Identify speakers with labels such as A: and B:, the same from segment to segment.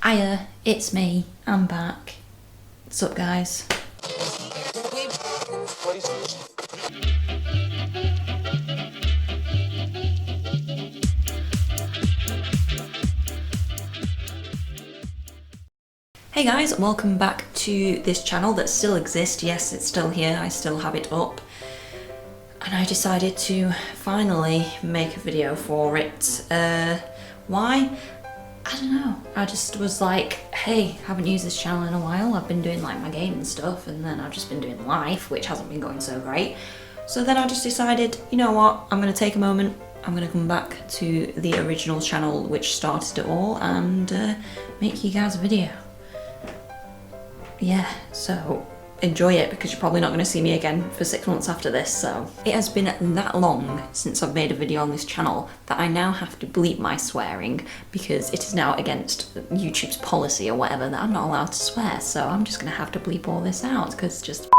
A: Hiya, it's me, I'm back. What's up, guys? Hey guys, welcome back to this channel that still exists. Yes, it's still here, I still have it up. And I decided to finally make a video for it. Why? I don't know. I just was like, hey, haven't used this channel in a while. I've been doing like my gaming stuff, and then I've just been doing life, which hasn't been going so great. So then I just decided, you know what, I'm gonna take a moment, I'm gonna come back to the original channel which started it all and make you guys a video. Yeah, so enjoy it, because you're probably not going to see me again for 6 months after this. So it has been that long since I've made a video on this channel that I now have to bleep my swearing, because it is now against YouTube's policy or whatever that I'm not allowed to swear. So I'm just going to have to bleep all this out, because just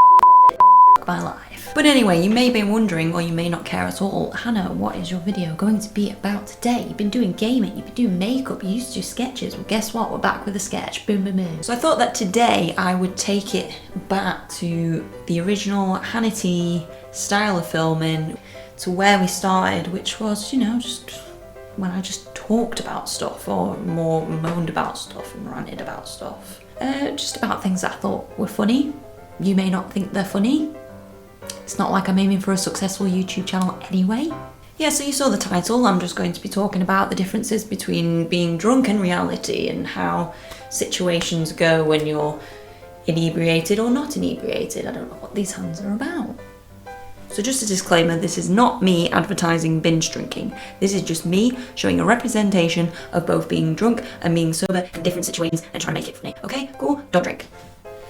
A: my life. But anyway, you may be wondering, or you may not care at all, Hannah, what is your video going to be about today? You've been doing gaming, you've been doing makeup, you used to do sketches. Well, guess what? We're back with a sketch. Boom, boom, boom. So I thought that today I would take it back to the original Hannity style of filming, to where we started, which was, you know, just when I just talked about stuff, or more moaned about stuff and ranted about stuff. Just about things that I thought were funny. You may not think they're funny. It's not like I'm aiming for a successful YouTube channel anyway. Yeah, so you saw the title. I'm just going to be talking about the differences between being drunk and reality, and how situations go when you're inebriated or not inebriated. I don't know what these hands are about. So just a disclaimer, this is not me advertising binge drinking. This is just me showing a representation of both being drunk and being sober in different situations and trying to make it funny. Okay, cool? Don't drink.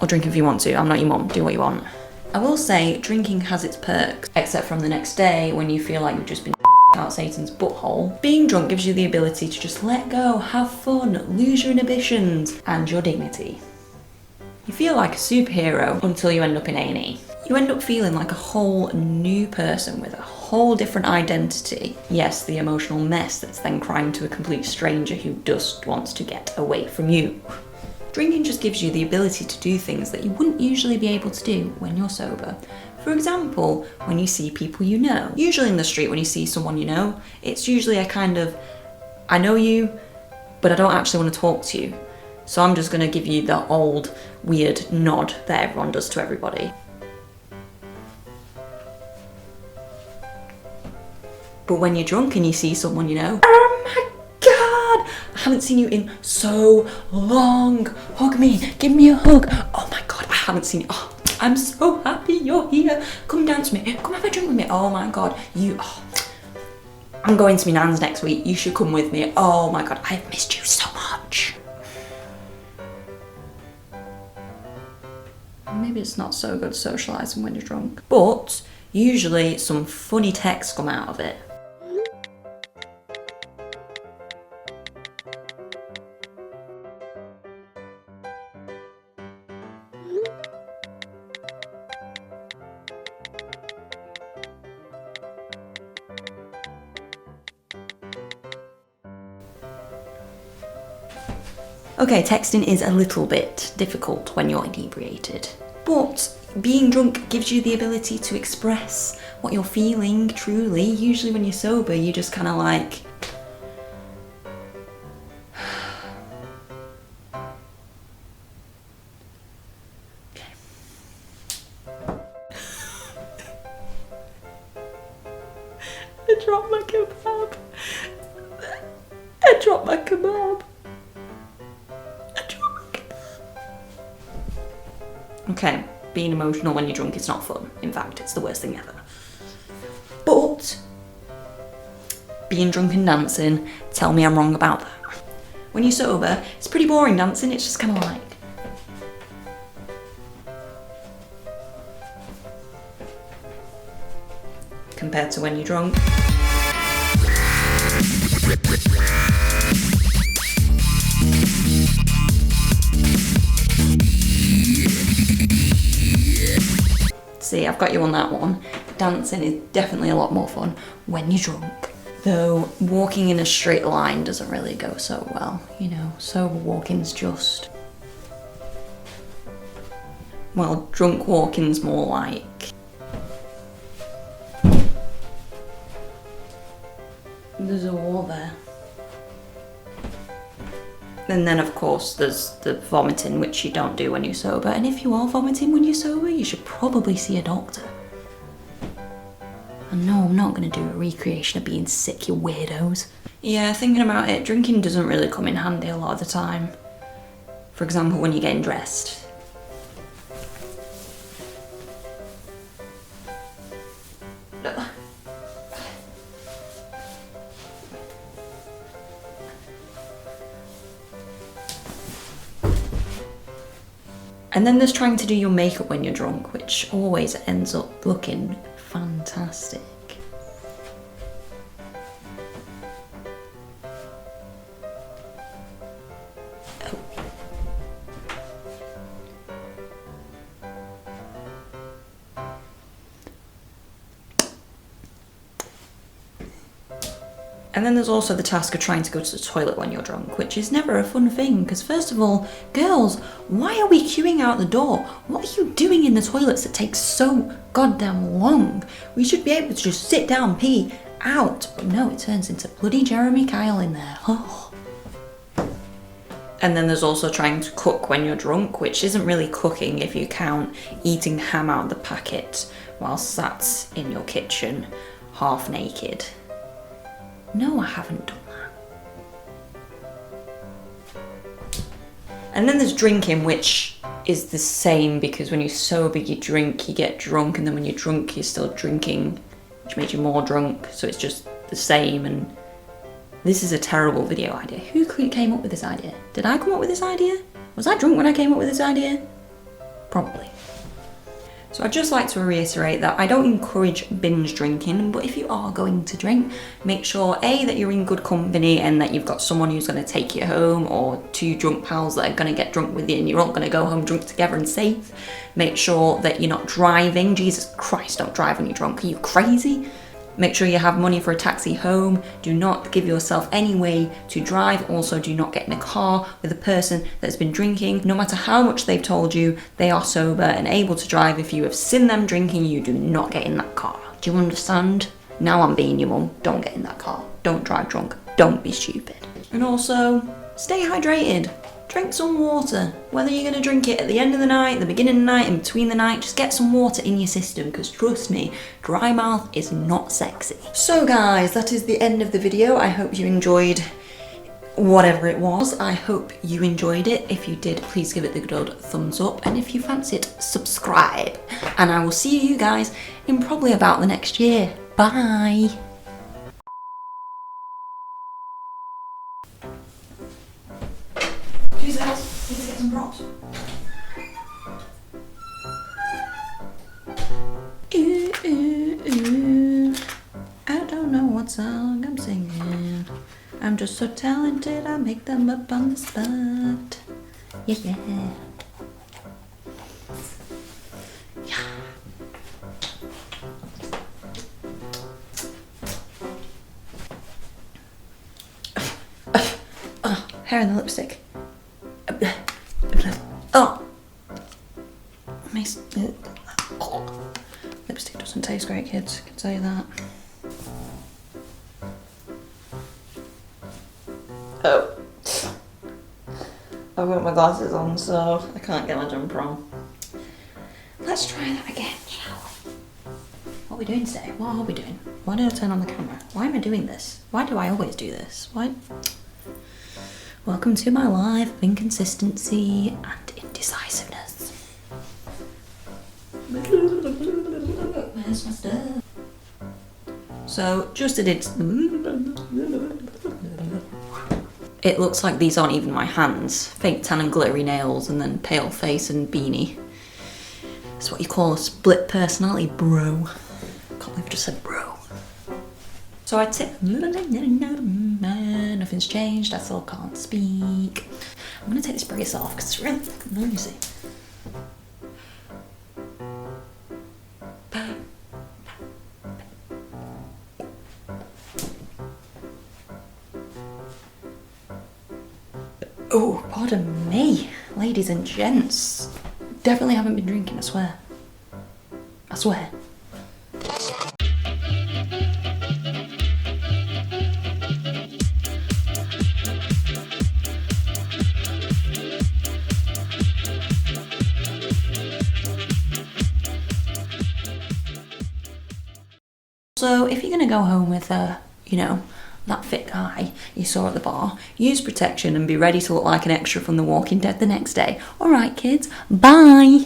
A: Or drink if you want to. I'm not your mum. Do what you want. I will say, drinking has its perks, except from the next day when you feel like you've just been out Satan's butthole. Being drunk gives you the ability to just let go, have fun, lose your inhibitions and your dignity. You feel like a superhero until you end up in A&E. You end up feeling like a whole new person with a whole different identity. Yes, the emotional mess that's then crying to a complete stranger who just wants to get away from you. Drinking just gives you the ability to do things that you wouldn't usually be able to do when you're sober. For example, when you see people you know. Usually in the street, when you see someone you know, it's usually a kind of, I know you, but I don't actually want to talk to you. So I'm just going to give you the old weird nod that everyone does to everybody. But when you're drunk and you see someone you know, oh my God, I haven't seen you in so long. Hug me, give me a hug. Oh my God, I haven't seen you. Oh, I'm so happy you're here. Come dance with me, come have a drink with me. Oh my God, I'm going to my nan's next week. You should come with me. Oh my God, I've missed you so much. Maybe it's not so good socialising when you're drunk, but usually some funny texts come out of it. Okay, texting is a little bit difficult when you're inebriated, but being drunk gives you the ability to express what you're feeling truly. Usually when you're sober, you just kind of like, okay. I dropped my kebab. I dropped my kebab. Okay, being emotional when you're drunk is not fun. In fact, it's the worst thing ever. But being drunk and dancing, tell me I'm wrong about that. When you're sober, it's pretty boring dancing. It's just kind of like, compared to when you're drunk. See, I've got you on that one. Dancing is definitely a lot more fun when you're drunk. Though walking in a straight line doesn't really go so well, you know, sober walking's just... well, drunk walking's more like... there's a wall there. And then of course there's the vomiting, which you don't do when you're sober. And if you are vomiting when you're sober, you should probably see a doctor. And no, I'm not gonna do a recreation of being sick, you weirdos. Yeah, thinking about it, drinking doesn't really come in handy a lot of the time. For example, when you're getting dressed. And then there's trying to do your makeup when you're drunk, which always ends up looking fantastic. And then there's also the task of trying to go to the toilet when you're drunk, which is never a fun thing, because first of all, girls, why are we queuing out the door? What are you doing in the toilets that takes so goddamn long? We should be able to just sit down, pee, out. But no, it turns into bloody Jeremy Kyle in there. Oh. And then there's also trying to cook when you're drunk, which isn't really cooking if you count eating ham out of the packet while sat in your kitchen, half naked. No, I haven't done that. And then there's drinking, which is the same, because when you're sober, you drink, you get drunk, and then when you're drunk, you're still drinking, which makes you more drunk, so it's just the same. And this is a terrible video idea. Who came up with this idea? Did I come up with this idea? Was I drunk when I came up with this idea? Probably. So I'd just like to reiterate that I don't encourage binge drinking, but if you are going to drink, make sure A, that you're in good company and that you've got someone who's going to take you home, or two drunk pals that are going to get drunk with you and you're all going to go home drunk together and safe. Make sure that you're not driving. Jesus Christ, don't drive when you're drunk. Are you crazy? Make sure you have money for a taxi home. Do not give yourself any way to drive. Also, do not get in a car with a person that's been drinking. No matter how much they've told you they are sober and able to drive, if you have seen them drinking, you do not get in that car. Do you understand? Now I'm being your mum. Don't get in that car. Don't drive drunk. Don't be stupid. And also, stay hydrated. Drink some water. Whether you're going to drink it at the end of the night, the beginning of the night, in between the night, just get some water in your system, because trust me, dry mouth is not sexy. So guys, that is the end of the video. I hope you enjoyed whatever it was. I hope you enjoyed it. If you did, please give it the good old thumbs up. And if you fancy it, subscribe. And I will see you guys in probably about the next year. Bye. Jesus, need to get some props. I don't know what song I'm singing. I'm just so talented, I make them up on the spot. Yeah, yeah. Oh, hair in the lipstick. Oh! Lipstick doesn't taste great, kids, I can tell you that. Oh. I've got my glasses on, so I can't get my jumper on. Let's try that again, shall we? What are we doing today? What are we doing? Why did I turn on the camera? Why am I doing this? Why do I always do this? Why? Welcome to my life of inconsistency and indecisiveness. Where's my stuff? So, just it looks like these aren't even my hands. Fake tan and glittery nails, and then pale face and beanie. That's what you call a split personality, bro. Can't believe I just said bro. So I'd say, nothing's changed, I still can't speak. I'm gonna take this brace off because it's really noisy. Oh, pardon me, ladies and gents. Definitely haven't been drinking, I swear. I swear. So if you're gonna go home with you know, that fit guy you saw at the bar, use protection and be ready to look like an extra from The Walking Dead the next day. Alright kids, bye!